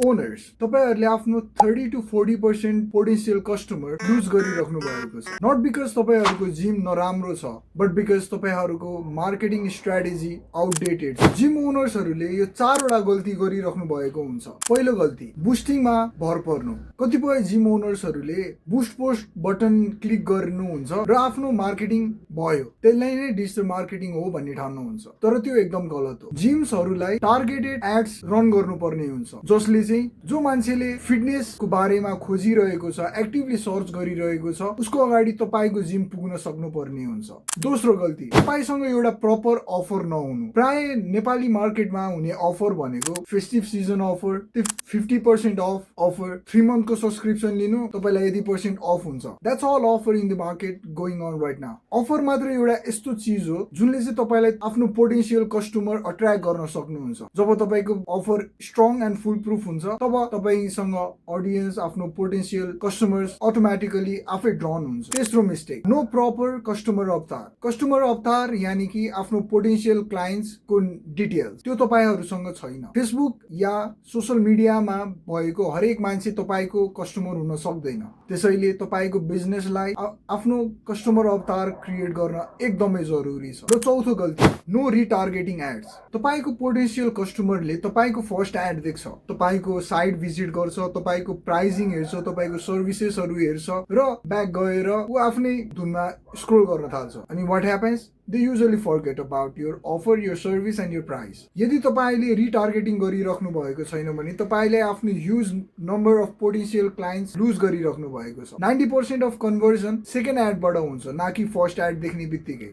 Owners, तपाईहरुले आफ्नो 30 to 40% potential customer loose गरिराख्नु भएको छ। नट बिकज तपाईहरुको जिम नराम्रो छ, बट बिकज तपाईहरुको मार्केटिङ स्ट्र्याटेजी आउटडेटेड छ। जिम ओनर्सहरुले यो चारवटा गल्ती गरिराख्नु भएको हुन्छ। पहिलो गल्ती, बुस्टिङमा भर पर्नु। कतिपय जिम ओनर्सहरुले बुस्ट पोस्ट बटन क्लिक गर्नुहुन्छ र आफ्नो मार्केटिङ भयो, त्यसलाई नै डिजिटल मार्केटिङ हो भन्ने ठान्नुहुन्छ, तर त्यो एकदम गलत हो। जिम्सहरुलाई टार्गेटेड एड्स रन गर्नुपर्ने हुन्छ, जसले चाहिँ जो मान्छेले फिटनेसको बारेमा खोजिरहेको छ, एक्टिभली सर्च गरिरहेको छ, उसको अगाडि तपाईको जिम पुग्न सक्नुपर्ने हुन्छ। दोस्रो गल्ती, तपाईसँग एउटा प्रपर अफर नहुनु। प्राय नेपाली मार्केटमा हुने अफर भनेको फेस्टिभ सिजन अफर, त्यो 50% अफर, 3 मन्थको सब्सक्रिप्सन लिनु, तपाईलाई यति % अफ हुन्छ। That's all offer in the market going on right now. Offer मात्र एउटा यस्तो चिज हो जुनले चाहिँ तपाईलाई आफ्नो पोटेन्शियल कस्टमर अट्र्याक्ट गर्न सक्नुहुन्छ। जब तपाईको offer strong and full proof हुन्छ, तब तपाईसँग अडियन्स, आफ्नो पोटेन्शियल कस्टमर्स अटोमेटिकली आफै ड्रन हुन्छ। तेस्रो मिस्टेक, नो प्रपर कस्टमर अवतार। कस्टमर अवतार यानी कि आफ्नो पोटेन्शियल क्लाइन्ट्स को डिटेल्स, त्यो तपाईहरुसँग छैन। फेसबुक या सोशल मिडियामा भएको हरेक मान्छे तपाईको कस्टमर हुन सक्दैन। त्यसैले तपाईको बिजनेसलाई आफ्नो कस्टमर अवतार क्रिएट गर्न एकदमै जरुरी छ। र चौथो गल्ती, नो रिटार्गेटिङ एड्स। तपाईको पोटेन्शियल कस्टमरले तपाईको फर्स्ट एड देख्छ, तपाईको साइट भिजिट गर्छ, तपाईको प्राइसिङ हेर्छ, तपाईको सर्भिसेसहरु हेर्छ र ब्याक गएर उ आफ्नै धुनमा स्क्रोल गर्न थाल्छ। अनि what happens, they usually forget about your offer, your service and your price. यदि तपाईले रिटार्गेटिङ गरिराख्नु भएको छैन भने तपाईले आफ्नो huge number of potential clients lose गरिराख्नु भएको छ। 90% अफ कन्भर्जन सेकेन्ड एडबाट हुन्छ, न कि फर्स्ट एड देख्ने बित्तिकै।